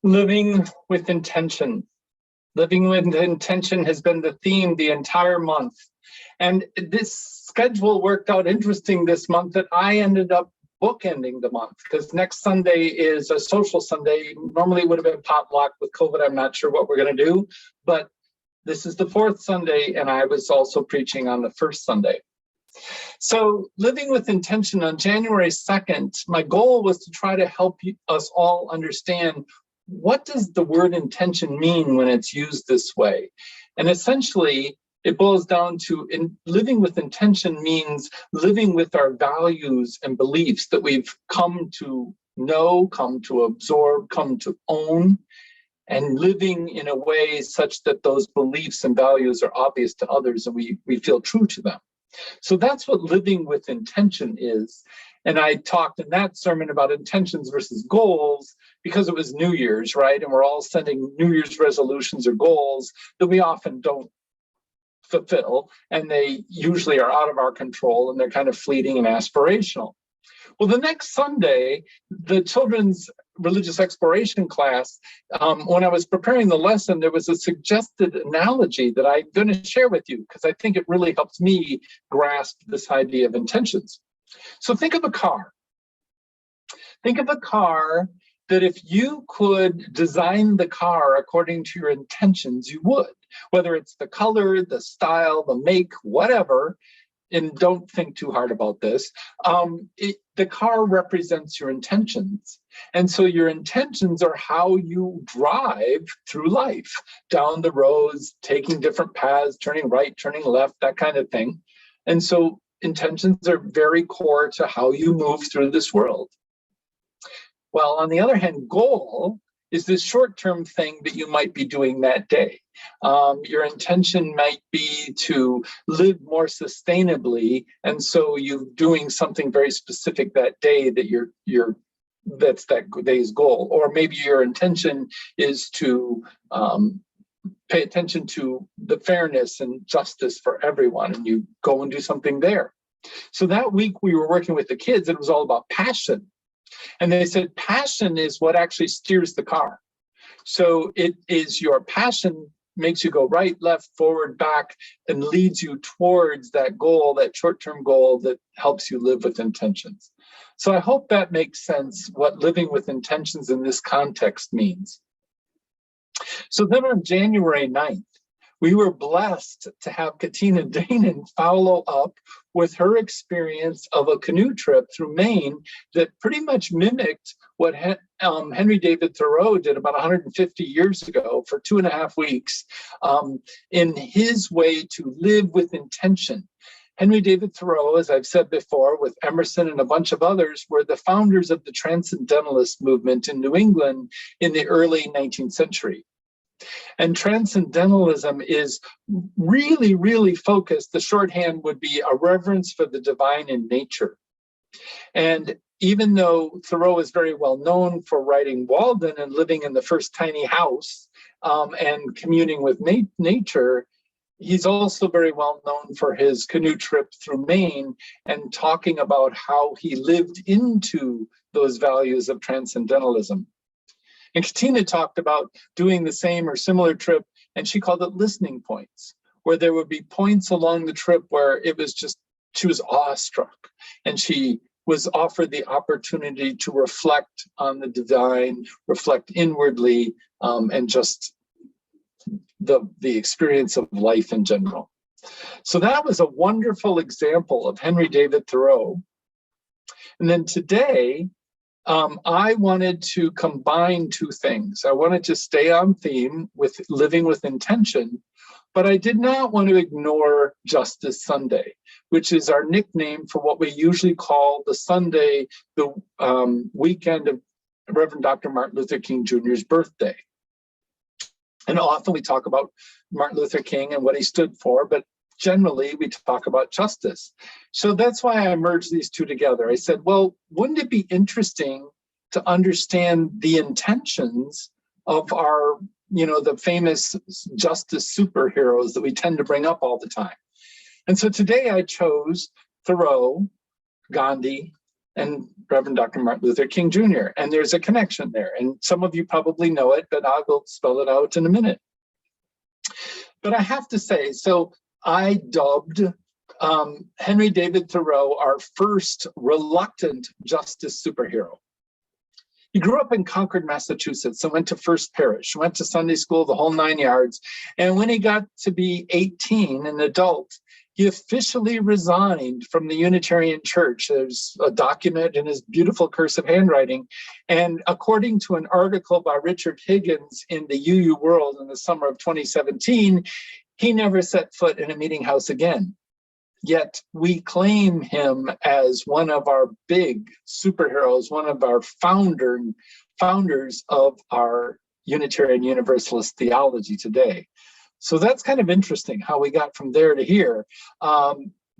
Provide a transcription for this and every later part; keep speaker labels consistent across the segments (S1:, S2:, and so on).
S1: Living with intention. Living with intention has been the theme the entire month. And this schedule worked out interesting this month that I ended up bookending the month because next Sunday is a social Sunday. Normally it would have been potluck with COVID. I'm not sure what we're going to do, but this is the fourth Sunday and I was also preaching on the first Sunday. So living with intention on January 2nd, my goal was to try to help us all understand what does the word intention mean when it's used this way? And essentially, it boils down to living with intention means living with our values and beliefs that we've come to know, come to absorb, come to own, and living in a way such that those beliefs and values are obvious to others and we feel true to them. So that's what living with intention is. And I talked in that sermon about intentions versus goals because it was New Year's, right? And we're all setting New Year's resolutions or goals that we often don't fulfill. And they usually are out of our control and they're kind of fleeting and aspirational. Well, the next Sunday, the children's religious exploration class, when I was preparing the lesson, there was a suggested analogy that I'm going to share with you because I think it really helps me grasp this idea of intentions. So think of a car. Think of a car that if you could design the car according to your intentions, you would, whether it's the color, the style, the make, whatever. And don't think too hard about this. The car represents your intentions. And so your intentions are how you drive through life, down the roads, taking different paths, turning right, turning left, that kind of thing. And so intentions are very core to how you move through this world. Well, on the other hand, goal is this short-term thing that you might be doing that day. Your intention might be to live more sustainably, and so you're doing something very specific that day that that's that day's goal. Or maybe your intention is to pay attention to the fairness and justice for everyone, and you go and do something there. So that week we were working with the kids, and it was all about passion. And they said passion is what actually steers the car. So it is your passion makes you go right, left, forward, back, and leads you towards that goal, that short-term goal that helps you live with intentions. So I hope that makes sense what living with intentions in this context means. So then on January 9th, we were blessed to have Katina Danon follow up with her experience of a canoe trip through Maine that pretty much mimicked what Henry David Thoreau did about 150 years ago for 2.5 weeks in his way to live with intention. Henry David Thoreau, as I've said before, with Emerson and a bunch of others, were the founders of the Transcendentalist movement in New England in the early 19th century. And Transcendentalism is really, really focused. The shorthand would be a reverence for the divine in nature. And even though Thoreau is very well known for writing Walden and living in the first tiny house and communing with nature, he's also very well known for his canoe trip through Maine and talking about how he lived into those values of transcendentalism. And Katina talked about doing the same or similar trip, and she called it listening points, where there would be points along the trip where it was just, she was awestruck, and she was offered the opportunity to reflect on the divine, reflect inwardly, and just the experience of life in general. So that was a wonderful example of Henry David Thoreau. And then today, I wanted to combine two things. I wanted to stay on theme with living with intention, but I did not want to ignore Justice Sunday, which is our nickname for what we usually call the Sunday, the weekend of Reverend Dr. Martin Luther King Jr.'s birthday. And often we talk about Martin Luther King and what he stood for, but generally we talk about justice. So that's why I merged these two together. I said, well, wouldn't it be interesting to understand the intentions of our, the famous justice superheroes that we tend to bring up all the time? And so today I chose Thoreau, Gandhi, and Reverend Dr. Martin Luther King Jr. And there's a connection there. And some of you probably know it, but I will spell it out in a minute. But I have to say, so I dubbed Henry David Thoreau our first reluctant justice superhero. He grew up in Concord, Massachusetts, and went to First Parish, went to Sunday school, the whole 9 yards. And when he got to be 18, an adult, he officially resigned from the Unitarian Church. There's a document in his beautiful cursive handwriting. And according to an article by Richard Higgins in the UU World in the summer of 2017, he never set foot in a meeting house again. Yet we claim him as one of our big superheroes, one of our founders of our Unitarian Universalist theology today. So that's kind of interesting how we got from there to here.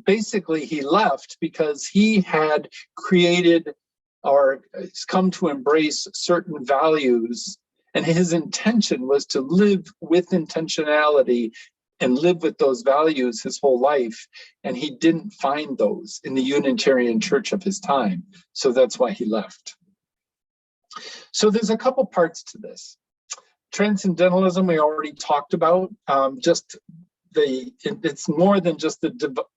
S1: Basically, he left because he had created or come to embrace certain values, and his intention was to live with intentionality and live with those values his whole life. And he didn't find those in the Unitarian Church of his time. So that's why he left. So there's a couple parts to this. Transcendentalism, we already talked about. It's more than just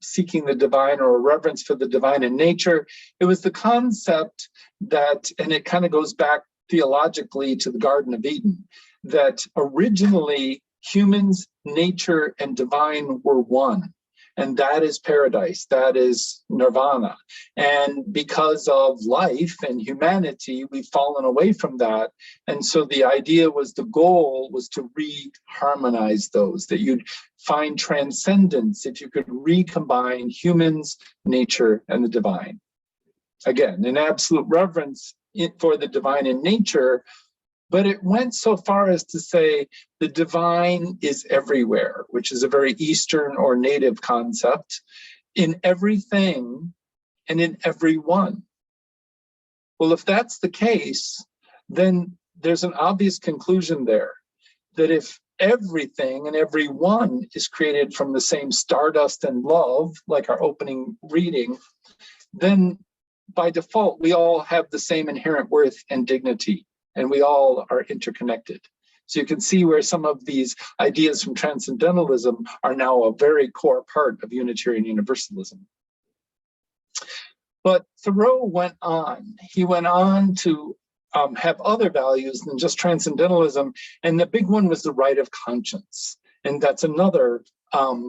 S1: seeking the divine or a reverence for the divine in nature. It was the concept that, and it kind of goes back theologically to the Garden of Eden, that originally humans, nature, and divine were one. And that is paradise, that is nirvana. And because of life and humanity, we've fallen away from that. And so the idea was, the goal was to re-harmonize those, that you'd find transcendence if you could recombine humans, nature, and the divine. Again, an absolute reverence for the divine in nature. But it went so far as to say the divine is everywhere, which is a very Eastern or native concept, in everything and in everyone. Well, if that's the case, then there's an obvious conclusion there, that if everything and everyone is created from the same stardust and love, like our opening reading, then by default, we all have the same inherent worth and dignity. And we all are interconnected. So you can see where some of these ideas from Transcendentalism are now a very core part of Unitarian Universalism. But Thoreau went on. He went on to have other values than just Transcendentalism. And the big one was the right of conscience. And that's another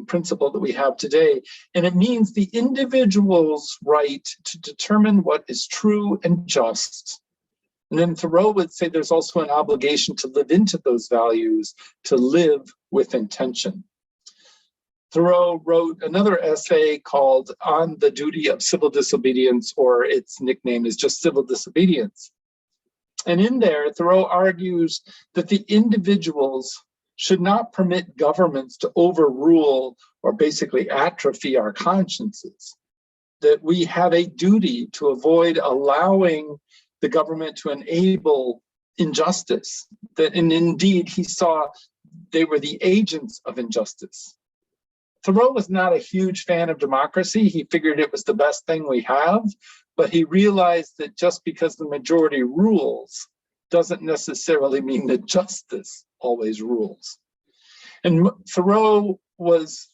S1: principle that we have today. And it means the individual's right to determine what is true and just. And then Thoreau would say there's also an obligation to live into those values, to live with intention. Thoreau wrote another essay called On the Duty of Civil Disobedience, or its nickname is just Civil Disobedience. And in there, Thoreau argues that the individuals should not permit governments to overrule or basically atrophy our consciences, that we have a duty to avoid allowing the government to enable injustice, and indeed he saw they were the agents of injustice. Thoreau was not a huge fan of democracy. He figured it was the best thing we have, but he realized that just because the majority rules doesn't necessarily mean that justice always rules. And Thoreau was,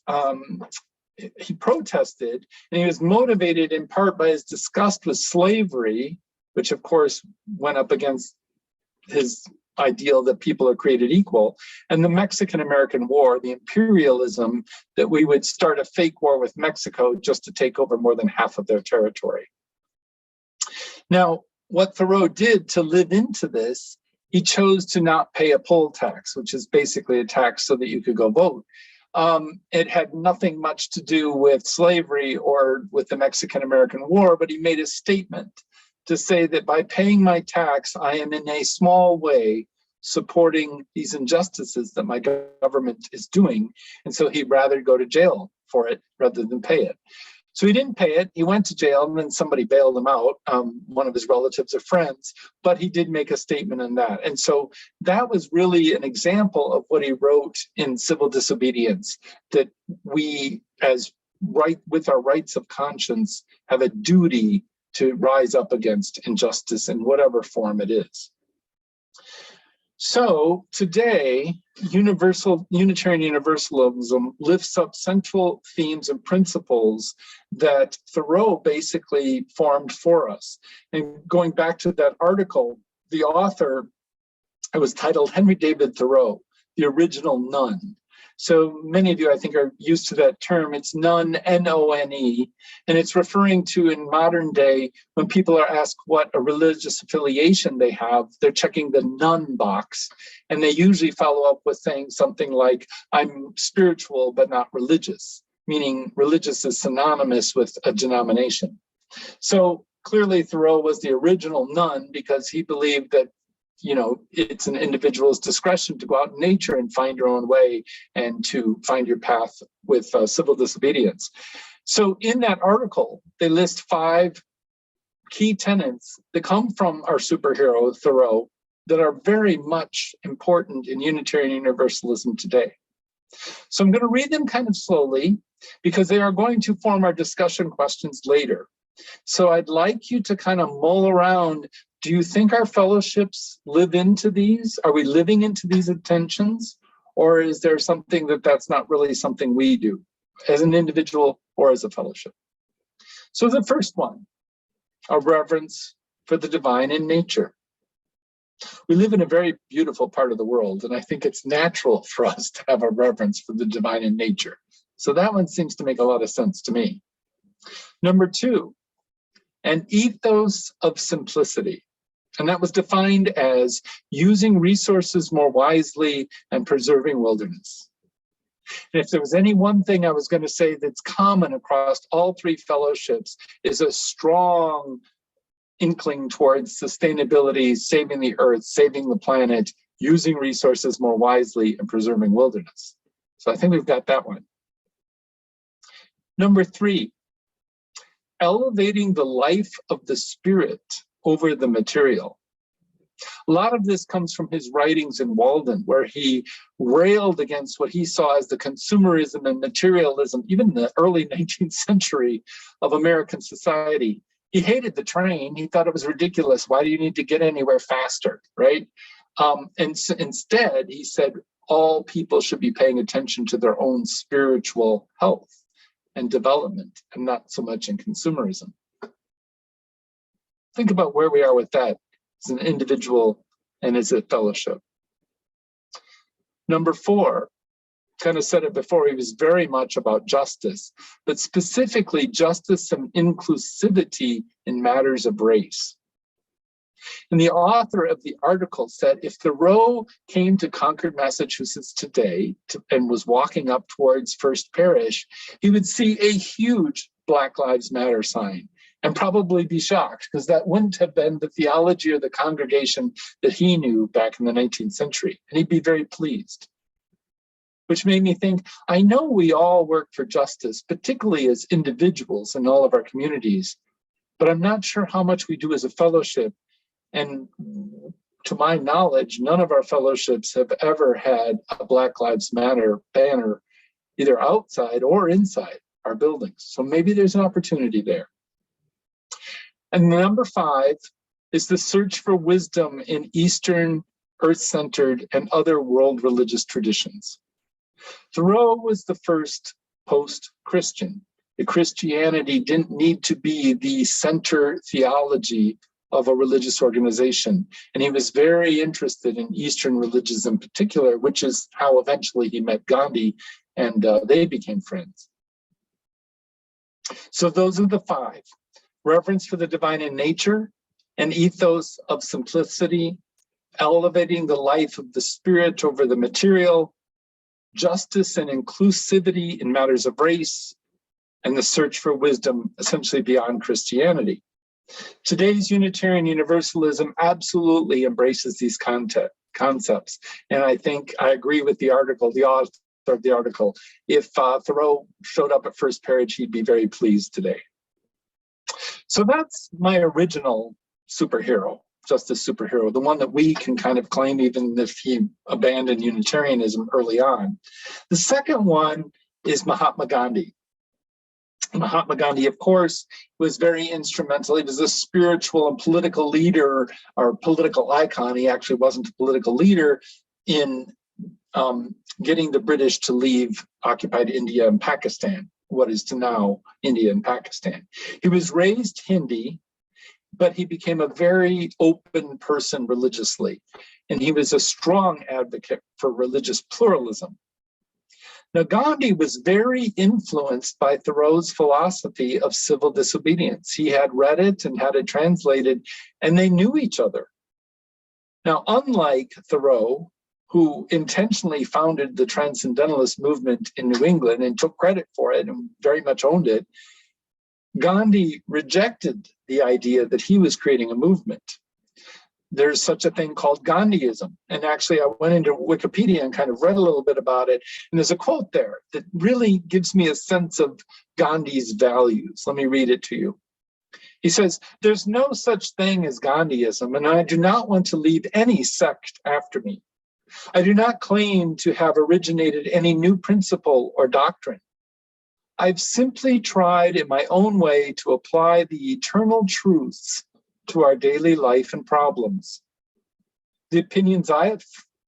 S1: he protested, and he was motivated in part by his disgust with slavery, which of course went up against his ideal that people are created equal, and the Mexican-American War, the imperialism, that we would start a fake war with Mexico just to take over more than half of their territory. Now, what Thoreau did to live into this, he chose to not pay a poll tax, which is basically a tax so that you could go vote. It had nothing much to do with slavery or with the Mexican-American War, but he made a statement to say that by paying my tax, I am in a small way supporting these injustices that my government is doing. And so he'd rather go to jail for it rather than pay it. So he didn't pay it. He went to jail, and then somebody bailed him out, one of his relatives or friends, but he did make a statement on that. And so that was really an example of what he wrote in Civil Disobedience, that we as right with our rights of conscience, have a duty to rise up against injustice in whatever form it is. So today, Unitarian Universalism lifts up central themes and principles that Thoreau basically formed for us. And going back to that article, the author, it was titled Henry David Thoreau, The Original None. So many of you, I think, are used to that term. It's none, N-O-N-E, and it's referring to in modern day when people are asked what a religious affiliation they have, they're checking the none box, and they usually follow up with saying something like, I'm spiritual but not religious, meaning religious is synonymous with a denomination. So clearly Thoreau was the original none because he believed that it's an individual's discretion to go out in nature and find your own way and to find your path with civil disobedience. So in that article, they list 5 key tenets that come from our superhero, Thoreau, that are very much important in Unitarian Universalism today. So I'm going to read them kind of slowly because they are going to form our discussion questions later. So I'd like you to kind of mull around. Do you think our fellowships live into these? Are we living into these intentions? Or is there something that's not really something we do as an individual or as a fellowship? So the first one, a reverence for the divine in nature. We live in a very beautiful part of the world, and I think it's natural for us to have a reverence for the divine in nature. So that one seems to make a lot of sense to me. Number 2, an ethos of simplicity. And that was defined as using resources more wisely and preserving wilderness. And if there was any one thing I was going to say that's common across all 3 fellowships is a strong inkling towards sustainability, saving the earth, saving the planet, using resources more wisely and preserving wilderness. So I think we've got that one. Number 3, elevating the life of the spirit over the material. A lot of this comes from his writings in Walden, where he railed against what he saw as the consumerism and materialism, even in the early 19th century of American society. He hated the train. He thought it was ridiculous. Why do you need to get anywhere faster, right? Instead, he said all people should be paying attention to their own spiritual health and development, and not so much in consumerism. Think about where we are with that as an individual and as a fellowship. Number 4, kind of said it before, he was very much about justice, but specifically justice and inclusivity in matters of race. And the author of the article said, if Thoreau came to Concord, Massachusetts today and was walking up towards First Parish, he would see a huge Black Lives Matter sign and probably be shocked, because that wouldn't have been the theology or the congregation that he knew back in the 19th century. And he'd be very pleased. Which made me think, I know we all work for justice, particularly as individuals in all of our communities, but I'm not sure how much we do as a fellowship. And to my knowledge, none of our fellowships have ever had a Black Lives Matter banner, either outside or inside our buildings. So maybe there's an opportunity there. And number 5 is the search for wisdom in Eastern, earth-centered, and other world religious traditions. Thoreau was the first post-Christian. The Christianity didn't need to be the center theology of a religious organization. And he was very interested in Eastern religions in particular, which is how eventually he met Gandhi and they became friends. So those are the 5. Reverence for the divine in nature, an ethos of simplicity, elevating the life of the spirit over the material, justice and inclusivity in matters of race, and the search for wisdom essentially beyond Christianity. Today's Unitarian Universalism absolutely embraces these concepts. And I think I agree with the article, the author of the article. If Thoreau showed up at First Parish, he'd be very pleased today. So that's my original superhero, justice superhero, the one that we can kind of claim even if he abandoned Unitarianism early on. The second one is Mahatma Gandhi. Mahatma Gandhi, of course, was very instrumental. He was a spiritual and political leader or political icon. He actually wasn't a political leader in getting the British to leave occupied India and Pakistan, what is to now India and Pakistan. He was raised Hindi, but he became a very open person religiously, and he was a strong advocate for religious pluralism. Now, Gandhi was very influenced by Thoreau's philosophy of civil disobedience. He had read it and had it translated, and they knew each other. Now, unlike Thoreau, who intentionally founded the Transcendentalist movement in New England and took credit for it and very much owned it, Gandhi rejected the idea that he was creating a movement. There's such a thing called Gandhiism. And actually, I went into Wikipedia and kind of read a little bit about it. And there's a quote there that really gives me a sense of Gandhi's values. Let me read it to you. He says, "There's no such thing as Gandhiism, and I do not want to leave any sect after me. I do not claim to have originated any new principle or doctrine. I've simply tried in my own way to apply the eternal truths to our daily life and problems. The opinions I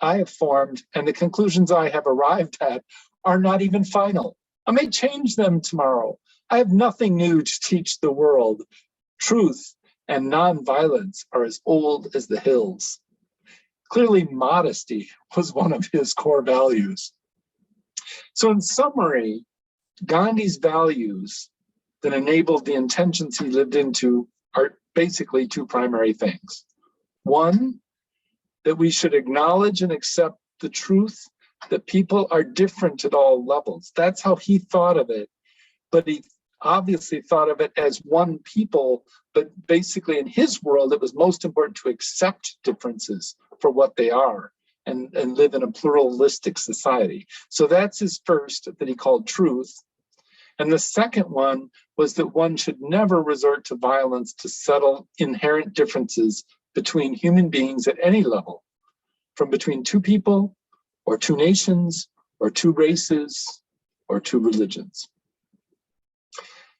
S1: have formed and the conclusions I have arrived at are not even final. I may change them tomorrow. I have nothing new to teach the world. Truth and nonviolence are as old as the hills." Clearly, modesty was one of his core values. So in summary, Gandhi's values that enabled the intentions he lived into are basically two primary things. One, that we should acknowledge and accept the truth that people are different at all levels. That's how he thought of it. But he obviously thought of it as one people, but basically in his world, it was most important to accept differences for what they are and live in a pluralistic society. So that's his first, that he called truth. And the second one was that one should never resort to violence to settle inherent differences between human beings at any level, from between two people, or two nations, or two races, or two religions.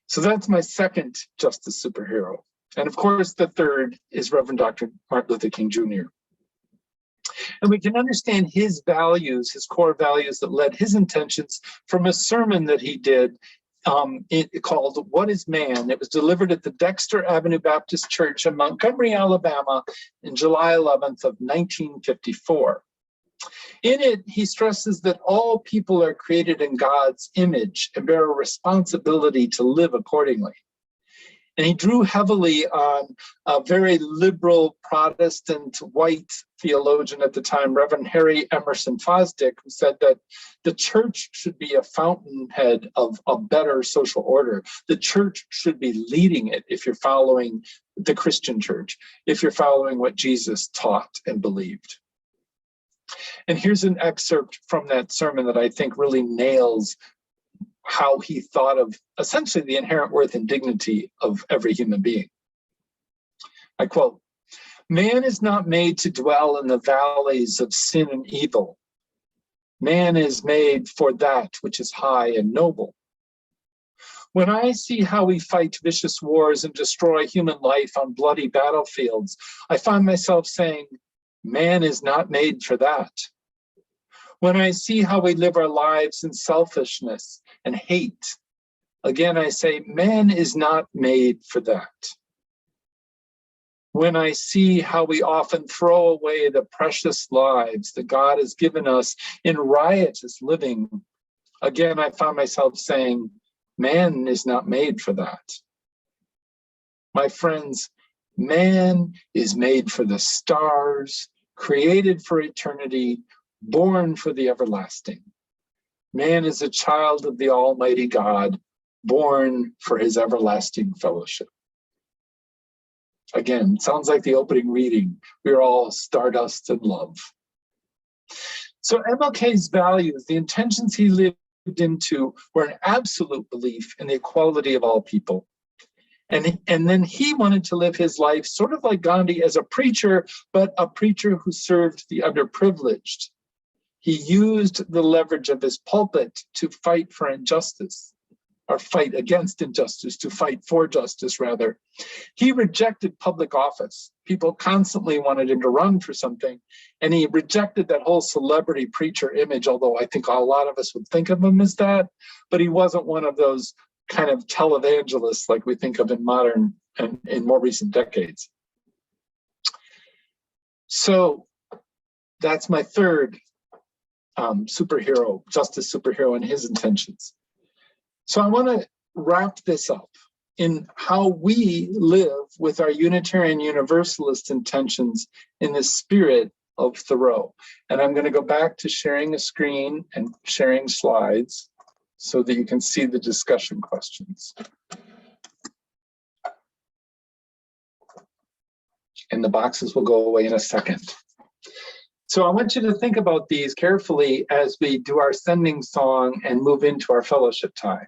S1: So that's my second justice superhero. And of course, the third is Reverend Dr. Martin Luther King Jr. And we can understand his values, his core values that led his intentions from a sermon that he did called "What is Man?" It was delivered at the Dexter Avenue Baptist Church in Montgomery, Alabama, in July 11th of 1954. In it, he stresses that all people are created in God's image and bear a responsibility to live accordingly. And he drew heavily on a very liberal Protestant white theologian at the time, Reverend Harry Emerson Fosdick, who said that the church should be a fountainhead of a better social order. The church should be leading it if you're following the Christian church, if you're following what Jesus taught and believed. And here's an excerpt from that sermon that I think really nails how he thought of essentially the inherent worth and dignity of every human being. I quote, "Man is not made to dwell in the valleys of sin and evil. Man is made for that which is high and noble. When I see how we fight vicious wars and destroy human life on bloody battlefields, I find myself saying, man is not made for that. When I see how we live our lives in selfishness and hate, again I say, man is not made for that. When I see how we often throw away the precious lives that God has given us in riotous living, again I find myself saying, man is not made for that. My friends, man is made for the stars, created for eternity, born for the everlasting. Man is a child of the Almighty God, born for his everlasting fellowship. Again, sounds like the opening reading. We are all stardust and love. So MLK's values, the intentions he lived into, were an absolute belief in the equality of all people. And then he wanted to live his life sort of like Gandhi as a preacher, but a preacher who served the underprivileged. He used the leverage of his pulpit to fight for injustice. or fight against injustice, to fight for justice, rather. He rejected public office. People constantly wanted him to run for something, and he rejected that whole celebrity preacher image, although I think a lot of us would think of him as that, but he wasn't one of those kind of televangelists like we think of in modern and in more recent decades. So that's my third superhero, justice superhero, and his intentions. So I want to wrap this up in how we live with our Unitarian Universalist intentions in the spirit of Thoreau. And I'm going to go back to sharing a screen and sharing slides so that you can see the discussion questions. And the boxes will go away in a second. So I want you to think about these carefully as we do our sending song and move into our fellowship time.